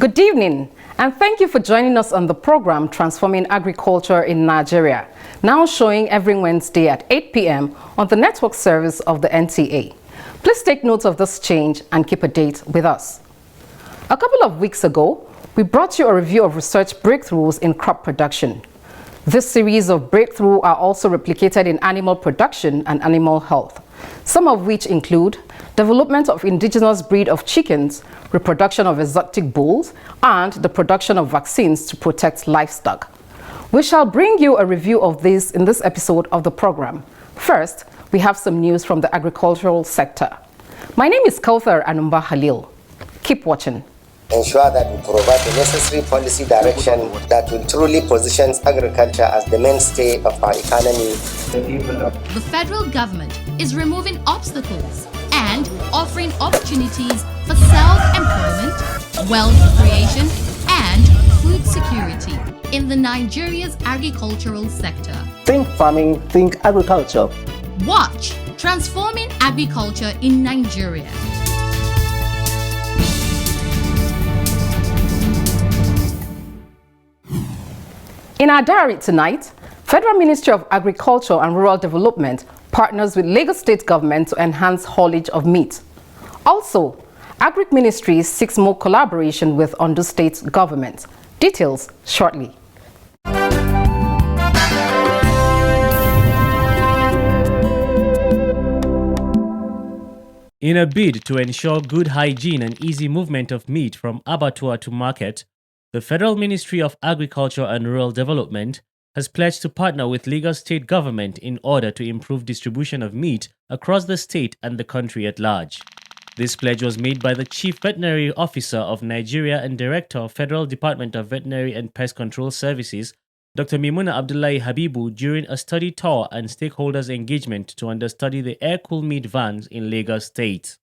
Good evening, and thank you for joining us on the program Transforming Agriculture in Nigeria, now showing every Wednesday at 8 p.m. on the network service of the NTA. Please take note of this change and keep a date with us. A couple of weeks ago, we brought you a review of research breakthroughs in crop production. This series of breakthroughs are also replicated in animal production and animal health, some of which include development of indigenous breed of chickens, reproduction of exotic bulls, and the production of vaccines to protect livestock. We shall bring you a review of this in this episode of the program. First, we have some news from the agricultural sector. My name is Kauthar Anumba Halil. Keep watching. Ensure that we provide the necessary policy direction that will truly position agriculture as the mainstay of our economy. The federal government is removing obstacles and offering opportunities for self-employment, wealth creation, and food security in the Nigeria's agricultural sector. Think farming, think agriculture. Watch Transforming Agriculture in Nigeria. In our diary tonight, Federal Ministry of Agriculture and Rural Development partners with Lagos State Government to enhance haulage of meat. Also, Agric Ministry seeks more collaboration with Ondo State Government. Details shortly. In a bid to ensure good hygiene and easy movement of meat from abattoir to market, the Federal Ministry of Agriculture and Rural Development has pledged to partner with Lagos State Government in order to improve distribution of meat across the state and the country at large. This pledge was made by the Chief Veterinary Officer of Nigeria and Director of Federal Department of Veterinary and Pest Control Services, Dr. Maimuna Abdullahi Habibu, during a study tour and stakeholders engagement to understudy the air-cooled meat vans in Lagos State.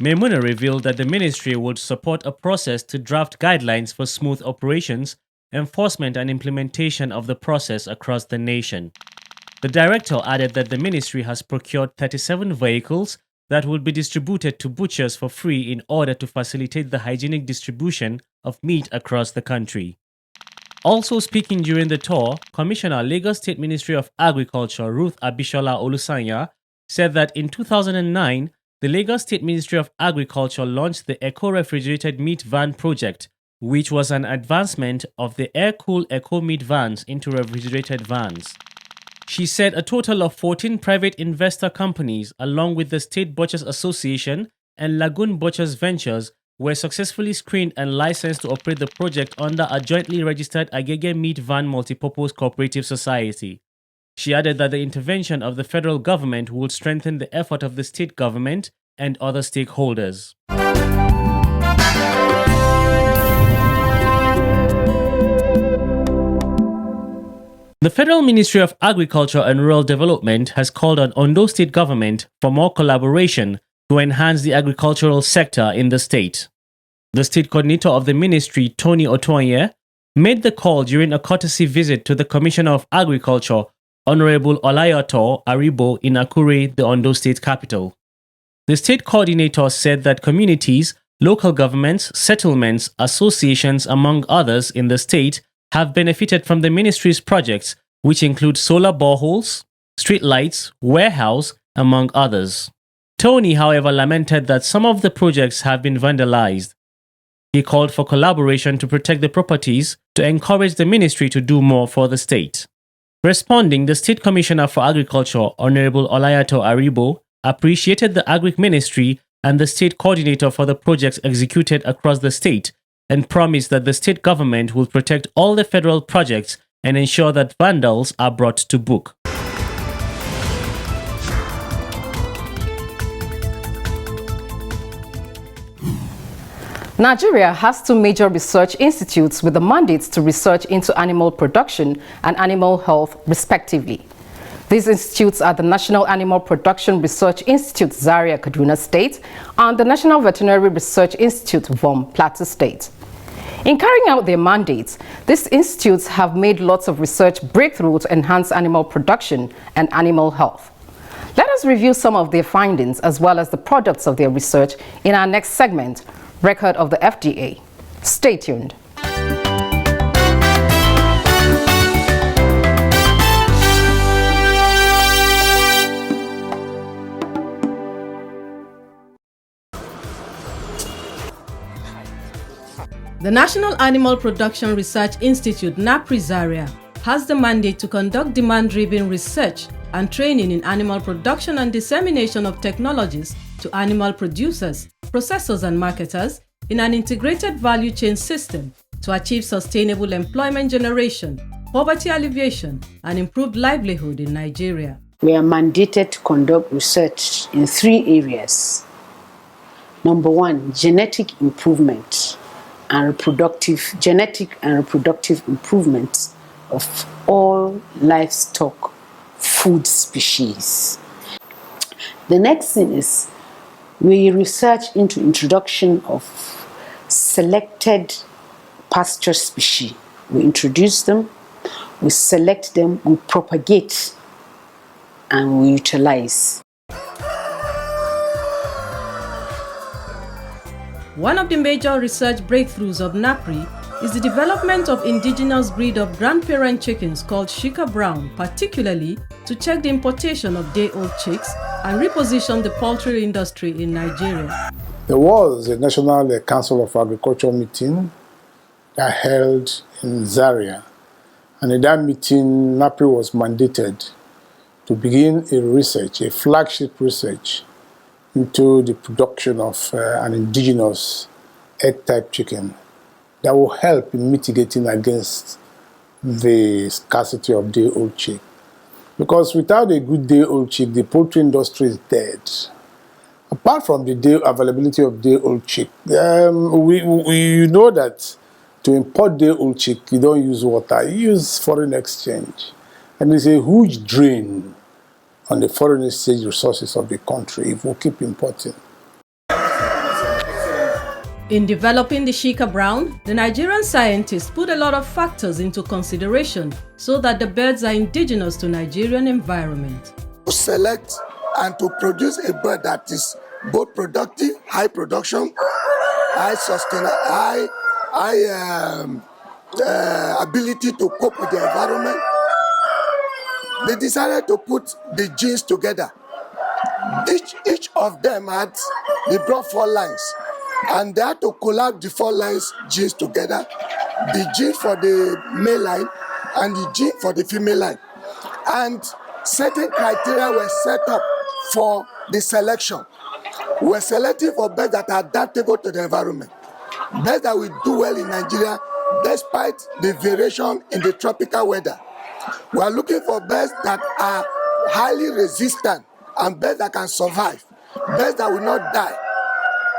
Maimuna revealed that the ministry would support a process to draft guidelines for smooth operations, enforcement and implementation of the process across the nation. The director added that the ministry has procured 37 vehicles that will be distributed to butchers for free in order to facilitate the hygienic distribution of meat across the country. Also speaking during the tour, Commissioner, Lagos State Ministry of Agriculture Ruth Abishola Olusanya said that in 2009, the Lagos State Ministry of Agriculture launched the Eco-Refrigerated Meat Van project, which was an advancement of the air-cooled eco-meat vans into refrigerated vans. She said a total of 14 private investor companies, along with the State Butchers Association and Lagoon Butchers Ventures, were successfully screened and licensed to operate the project under a jointly registered Agege Meat Van Multipurpose Cooperative Society. She added that the intervention of the federal government would strengthen the effort of the state government and other stakeholders. The Federal Ministry of Agriculture and Rural Development has called on Ondo State Government for more collaboration to enhance the agricultural sector in the state. The state coordinator of the ministry, Tony Otoye, made the call during a courtesy visit to the Commissioner of Agriculture, Honorable Olayato Aribo, in Akure, the Ondo State capital. The state coordinator said that communities, local governments, settlements, associations, among others in the state, have benefited from the ministry's projects, which include solar boreholes, street lights, warehouse, among others. Tony, however, lamented that some of the projects have been vandalized. He called for collaboration to protect the properties to encourage the ministry to do more for the state. Responding, the State Commissioner for Agriculture, Honorable Olayato Aribo, appreciated the Agric Ministry and the state coordinator for the projects executed across the state and promised that the state government will protect all the federal projects and ensure that vandals are brought to book. Nigeria has two major research institutes with the mandates to research into animal production and animal health, respectively. These institutes are the National Animal Production Research Institute, Zaria, Kaduna State, and the National Veterinary Research Institute, VOM, Plateau State. In carrying out their mandates, these institutes have made lots of research breakthroughs to enhance animal production and animal health. Let us review some of their findings as well as the products of their research in our next segment, Record of the FDA. Stay tuned. The National Animal Production Research Institute, NAPRI Zaria, has the mandate to conduct demand-driven research and training in animal production and dissemination of technologies to animal producers, processors and marketers in an integrated value chain system to achieve sustainable employment generation, poverty alleviation, and improved livelihood in Nigeria. We are mandated to conduct research in 3 areas. Number 1, genetic improvement and genetic and reproductive improvements of all livestock food species. The next thing is we research into introduction of selected pasture species. We introduce them, we select them, we propagate, and we utilize. One of the major research breakthroughs of NAPRI is the development of indigenous breed of grandparent chickens called Shika Brown, particularly to check the importation of day-old chicks and reposition the poultry industry in Nigeria. There was a National Council of Agriculture meeting that held in Zaria, and in that meeting, NAPRI was mandated to begin a flagship research into the production of an indigenous egg-type chicken that will help in mitigating against the scarcity of day-old chick. Because without a good day-old chick, the poultry industry is dead. Apart from the availability of day-old chick, we know that to import day-old chick, you don't use water, you use foreign exchange. And there's a huge drain on the foreign exchange resources of the country if we keep importing. In developing the Shika Brown, the Nigerian scientists put a lot of factors into consideration so that the birds are indigenous to Nigerian environment. To select and to produce a bird that is both productive, high production, high sustainable, high ability to cope with the environment, they decided to put the genes together. Each of them they brought 4 lines, and they had to collab the 4 lines genes together, the gene for the male line and the gene for the female line. And certain criteria were set up for the selection. We're selecting for birds that are adaptable to the environment, birds that will do well in Nigeria despite the variation in the tropical weather. We are looking for birds that are highly resistant and birds that can survive, birds that will not die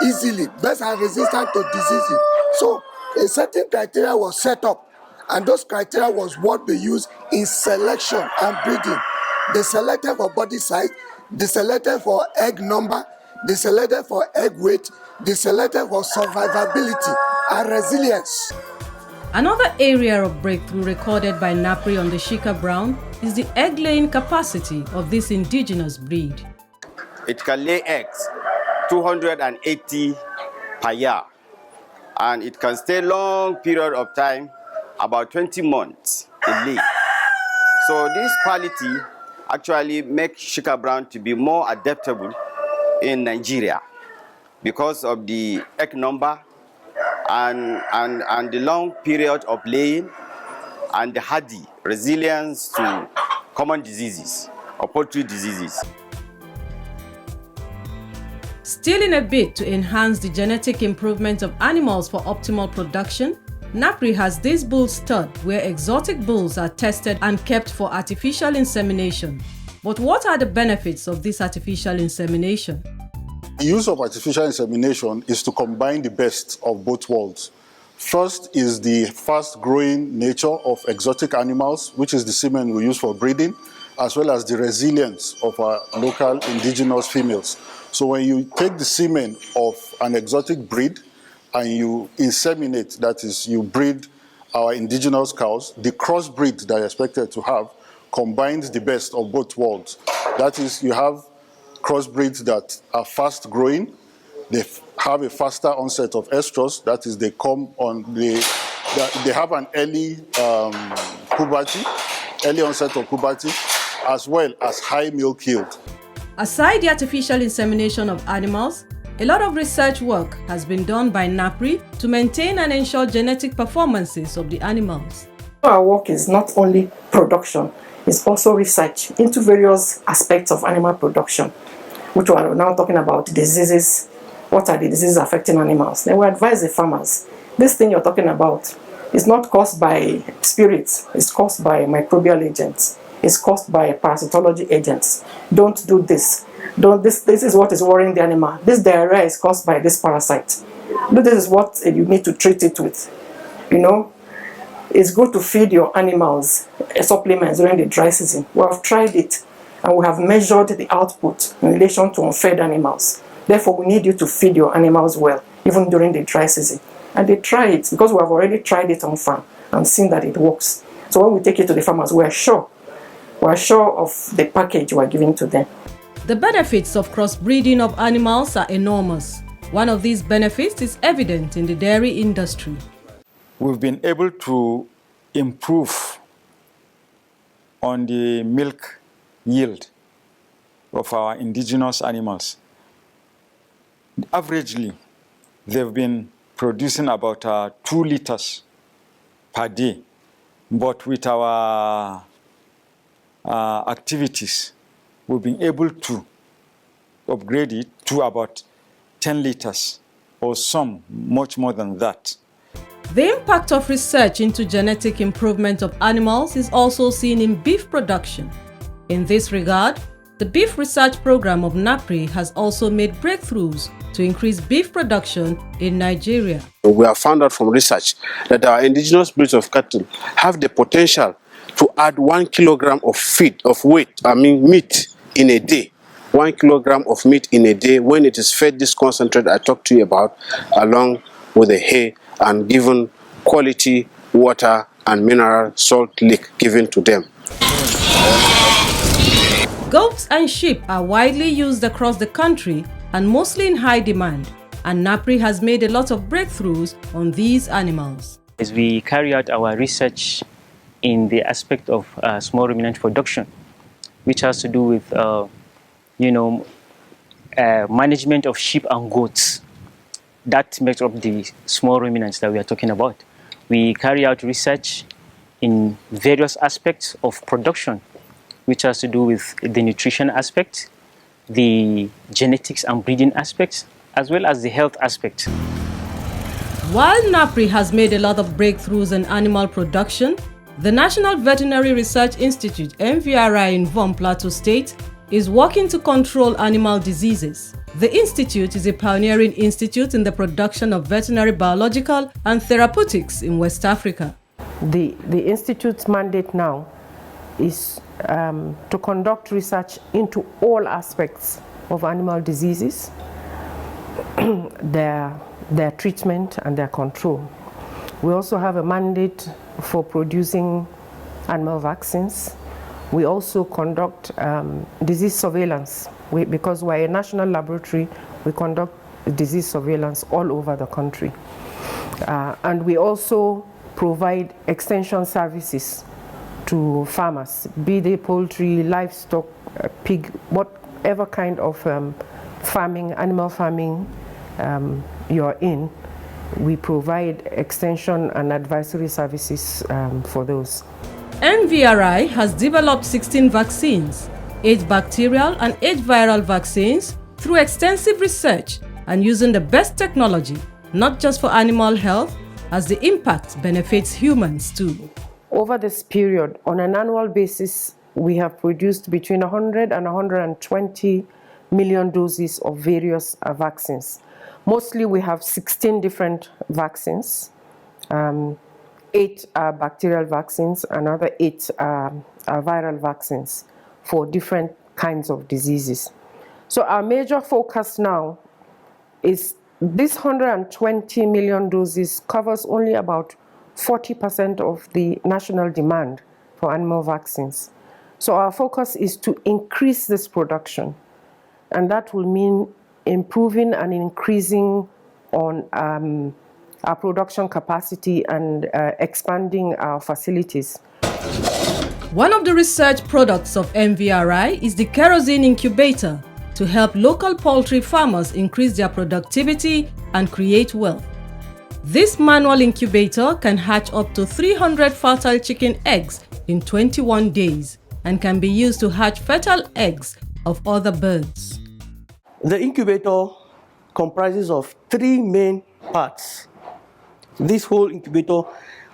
easily, birds that are resistant to diseases. So a certain criteria was set up, and those criteria was what they used in selection and breeding. They selected for body size, they selected for egg number, they selected for egg weight, they selected for survivability and resilience. Another area of breakthrough recorded by NAPRI on the Shika Brown is the egg-laying capacity of this indigenous breed. It can lay eggs 280 per year, and it can stay long period of time, about 20 months in lay. So this quality actually makes Shika Brown to be more adaptable in Nigeria because of the egg number and the long period of laying and the hardy resilience to common diseases or poultry diseases. Still in a bid to enhance the genetic improvement of animals for optimal production, NAPRI has this bull stud where exotic bulls are tested and kept for artificial insemination. But what are the benefits of this artificial insemination? The use of artificial insemination is to combine the best of both worlds. First is the fast-growing nature of exotic animals, which is the semen we use for breeding, as well as the resilience of our local indigenous females. So when you take the semen of an exotic breed and you inseminate, that is, you breed our indigenous cows, the crossbreed that you're expected to have combines the best of both worlds. That is, you have crossbreeds that are fast-growing, They have a faster onset of estrus, that is, they have an early puberty, early onset of puberty, as well as high milk yield. Aside the artificial insemination of animals, a lot of research work has been done by NAPRI to maintain and ensure genetic performances of the animals. Our work is not only production, it's also research into various aspects of animal production, which we are now talking about diseases. What are the diseases affecting animals? Then we advise the farmers, this thing you're talking about is not caused by spirits, it's caused by microbial agents, it's caused by parasitology agents. Don't do this. This is what is worrying the animal. This diarrhea is caused by this parasite. This is what you need to treat it with. You know, it's good to feed your animals supplements during the dry season. We have tried it and we have measured the output in relation to unfed animals. Therefore, we need you to feed your animals well, even during the dry season. And they try it because we have already tried it on farm and seen that it works. So when we take it to the farmers, we are sure of the package we are giving to them. The benefits of crossbreeding of animals are enormous. One of these benefits is evident in the dairy industry. We've been able to improve on the milk yield of our indigenous animals. Averagely, they've been producing about 2 liters per day, but with our activities, we've been able to upgrade it to about 10 liters or some much more than that. The impact of research into genetic improvement of animals is also seen in beef production. In this regard, the beef research program of NAPRI has also made breakthroughs to increase beef production in Nigeria. We have found out from research that our indigenous breeds of cattle have the potential to add 1 kilogram of meat in a day. 1 kilogram of meat in a day when it is fed this concentrate I talked to you about, along with the hay, and given quality water and mineral salt lick given to them. Goats and sheep are widely used across the country and mostly in high demand, and NAPRI has made a lot of breakthroughs on these animals. As we carry out our research in the aspect of small ruminant production, which has to do with management of sheep and goats, that makes up the small ruminants that we are talking about. We carry out research in various aspects of production, which has to do with the nutrition aspect, the genetics and breeding aspects, as well as the health aspect. While NAPRI has made a lot of breakthroughs in animal production, the National Veterinary Research Institute, NVRI in Vom Plateau State, is working to control animal diseases. The institute is a pioneering institute in the production of veterinary biological and therapeutics in West Africa. The institute's mandate now is to conduct research into all aspects of animal diseases, their treatment and their control. We also have a mandate for producing animal vaccines. We also conduct disease surveillance. Because we're a national laboratory, we conduct disease surveillance all over the country. And we also provide extension services to farmers, be they poultry, livestock, pig, whatever kind of farming, animal farming you're in, we provide extension and advisory services for those. NVRI has developed 16 vaccines, 8 bacterial and 8 viral vaccines through extensive research and using the best technology, not just for animal health, as the impact benefits humans too. Over this period, on an annual basis, we have produced between 100 and 120 million doses of various vaccines. Mostly we have 16 different vaccines, 8 bacterial vaccines, another 8 viral vaccines for different kinds of diseases. So our major focus now is this 120 million doses covers only about 40% of the national demand for animal vaccines. So our focus is to increase this production, and that will mean improving and increasing on our production capacity and expanding our facilities. One of the research products of NVRI is the kerosene incubator to help local poultry farmers increase their productivity and create wealth. This manual incubator can hatch up to 300 fertile chicken eggs in 21 days and can be used to hatch fertile eggs of other birds. The incubator comprises of 3 main parts. This whole incubator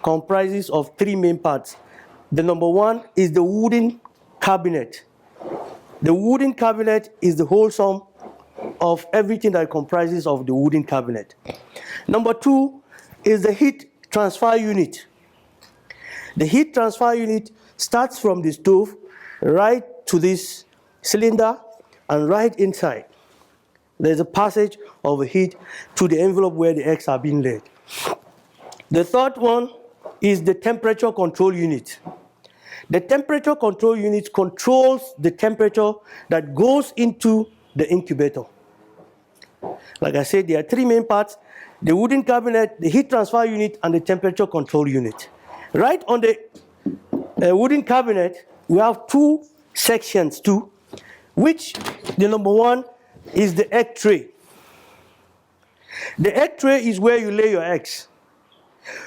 comprises of 3 main parts. The number 1 is the wooden cabinet. The wooden cabinet is the whole sum of everything that comprises of the wooden cabinet. Number 2 is the heat transfer unit. The heat transfer unit starts from the stove right to this cylinder, and right inside there's a passage of heat to the envelope where the eggs are being laid. The third one is the temperature control unit. The temperature control unit controls the temperature that goes into the incubator. Like I said, there are 3 main parts: the wooden cabinet, the heat transfer unit, and the temperature control unit. Right on the wooden cabinet, we have 2 sections too, which the number 1 is the egg tray. The egg tray is where you lay your eggs.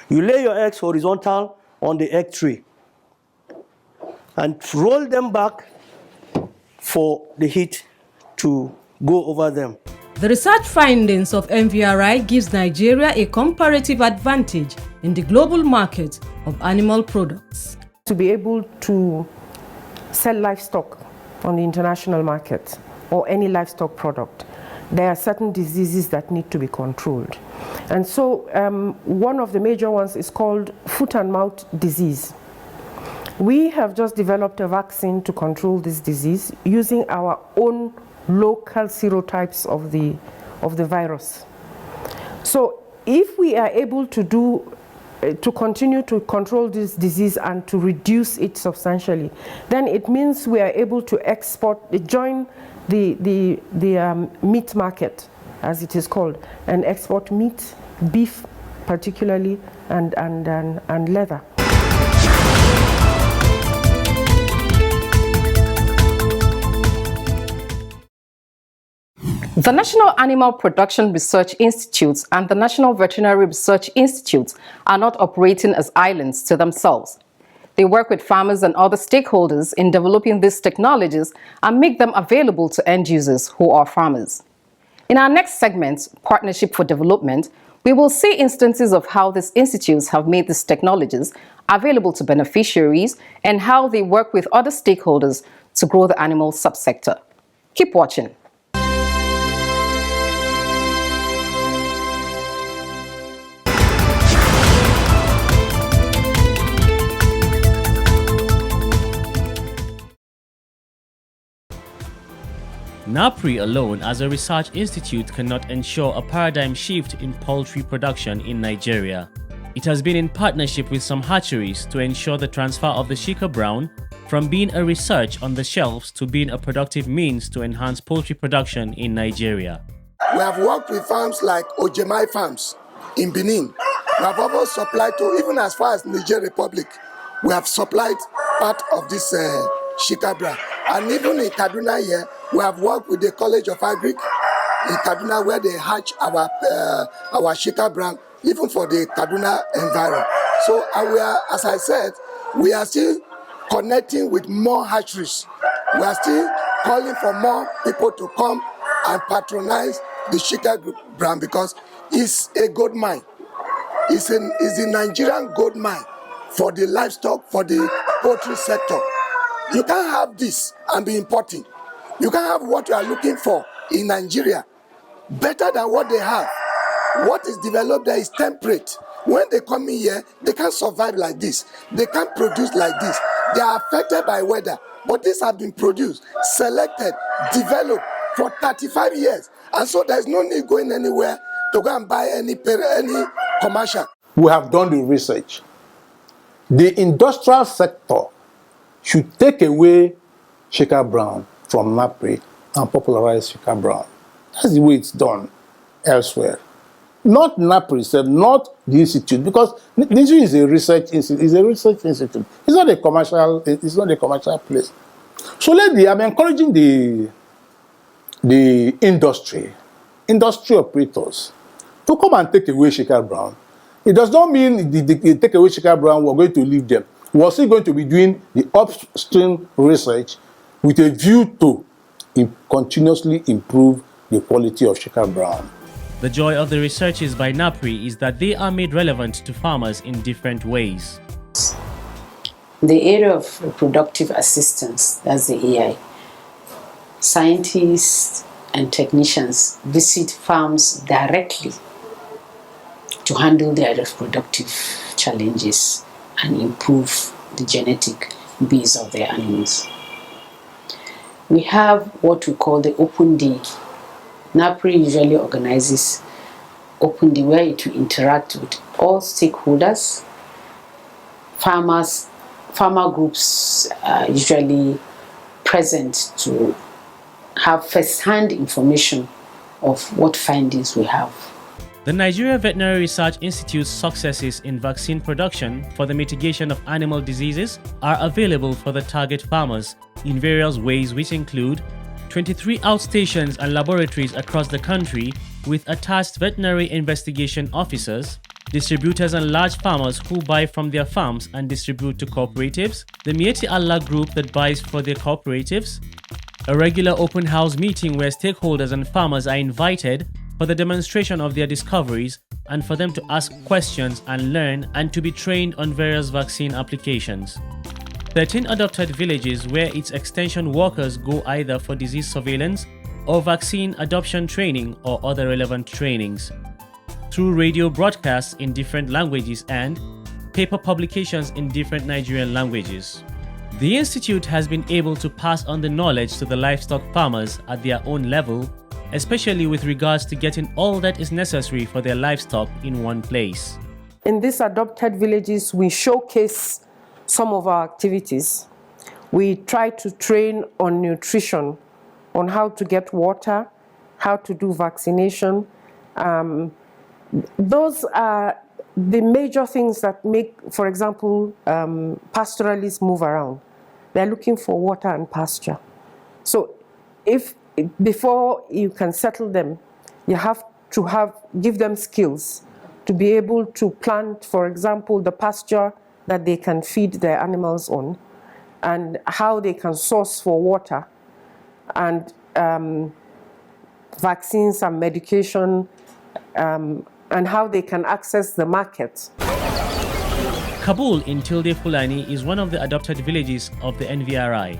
You lay your eggs horizontal on the egg tray and roll them back for the heat to go over them. The research findings of NVRI gives Nigeria a comparative advantage in the global market of animal products. To be able to sell livestock on the international market or any livestock product, there are certain diseases that need to be controlled. And so one of the major ones is called foot and mouth disease. We have just developed a vaccine to control this disease using our own local serotypes of the virus. So if we are able to continue to control this disease and to reduce it substantially, then it means we are able to join the meat market, as it is called, and export meat, beef particularly, and leather. The National Animal Production Research Institutes and the National Veterinary Research Institute are not operating as islands to themselves. They work with farmers and other stakeholders in developing these technologies and make them available to end users who are farmers. In our next segment, Partnership for Development, we will see instances of how these institutes have made these technologies available to beneficiaries and how they work with other stakeholders to grow the animal subsector. Keep watching. NAPRI alone as a research institute cannot ensure a paradigm shift in poultry production in Nigeria. It has been in partnership with some hatcheries to ensure the transfer of the Shika Brown from being a research on the shelves to being a productive means to enhance poultry production in Nigeria. We have worked with farms like Ojemai farms in Benin. We have also supplied to, even as far as Niger Republic, we have supplied part of this Shika Brown. And even in Kaduna here, we have worked with the College of Agric in Kaduna, where they hatch our Shika Brown, even for the Kaduna environment. So we are, as I said, we are still connecting with more hatcheries. We are still calling for more people to come and patronize the Shika Brown because it's a gold mine. It's the Nigerian gold mine for the livestock, for the poultry sector. You can't have this and be importing. You can't have what you are looking for in Nigeria better than what they have. What is developed there is temperate. When they come in here, they can't survive like this. They can't produce like this. They are affected by weather. But these have been produced, selected, developed for 35 years. And so there's no need going anywhere to go and buy any commercial. We have done the research. The industrial sector should take away Shika Brown from NAPRI and popularize Shika Brown. That's the way it's done elsewhere. Not NAPRI itself, not the institute, because the institute is a research institute. It's a research institute. It's not a commercial. It's not a commercial place. So I'm encouraging the industry operators to come and take away Shekhar Brown. It does not mean the take away Shekhar Brown, we're going to leave them. We're still going to be doing the upstream research with a view to continuously improve the quality of Shekhar Brown. The joy of the researches by NAPRI is that they are made relevant to farmers in different ways. The area of reproductive assistance, that's the AI, scientists and technicians visit farms directly to handle their reproductive challenges and improve the genetic base of their animals. We have what we call the Open Day. NAPRI usually organizes Open Day where it will interact with all stakeholders. Farmer groups are usually present to have first-hand information of what findings we have. The Nigeria Veterinary Research Institute's successes in vaccine production for the mitigation of animal diseases are available for the target farmers in various ways, which include 23 outstations and laboratories across the country with attached veterinary investigation officers, distributors and large farmers who buy from their farms and distribute to cooperatives, the Mieti Allah group that buys for their cooperatives, a regular open house meeting where stakeholders and farmers are invited for the demonstration of their discoveries and for them to ask questions and learn and to be trained on various vaccine applications. 13 adopted villages where its extension workers go either for disease surveillance or vaccine adoption training or other relevant trainings. Through radio broadcasts in different languages and paper publications in different Nigerian languages. The Institute has been able to pass on the knowledge to the livestock farmers at their own level, especially with regards to getting all that is necessary for their livestock in one place. In these adopted villages, we showcase some of our activities. We try to train on nutrition, on how to get water, how to do vaccination. Those are the major things that make, for example, pastoralists move around. They're looking for water and pasture. So before you can settle them, you have to give them skills to be able to plant, for example, the pasture that they can feed their animals on, and how they can source for water, and vaccines and medication, and how they can access the market. Kabul in Tilde Fulani is one of the adopted villages of the NVRI.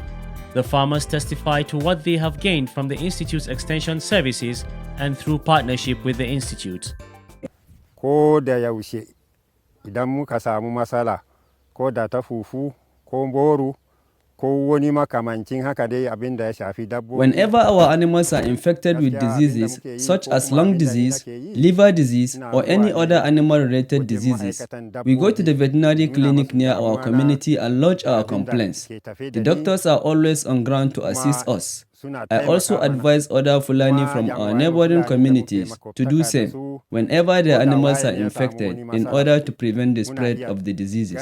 The farmers testify to what they have gained from the Institute's extension services and through partnership with the Institute. Ko da yaushe idan muka samu matsala ko da ta fufu ko boru ko wani makamancin haka dai abin da ya shafi dabbobi. Whenever our animals are infected with diseases such as lung disease, liver disease, or any other animal-related diseases, we go to the veterinary clinic near our community and lodge our complaints. The doctors are always on ground to assist us. I also advise other Fulani from our neighboring communities to do same whenever their animals are infected in order to prevent the spread of the diseases.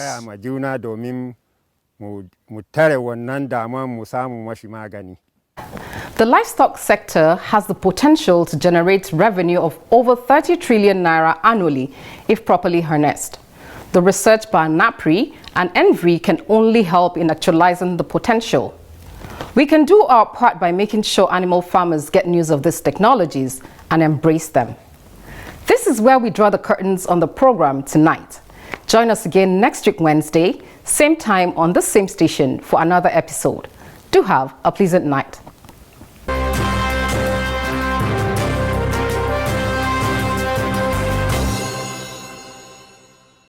The livestock sector has the potential to generate revenue of over 30 trillion naira annually if properly harnessed. The research by NAPRI and ENVRI can only help in actualizing the potential. We can do our part by making sure animal farmers get news of these technologies and embrace them. This is where we draw the curtains on the program tonight. Join us again next week Wednesday, same time on the same station for another episode. Do have a pleasant night.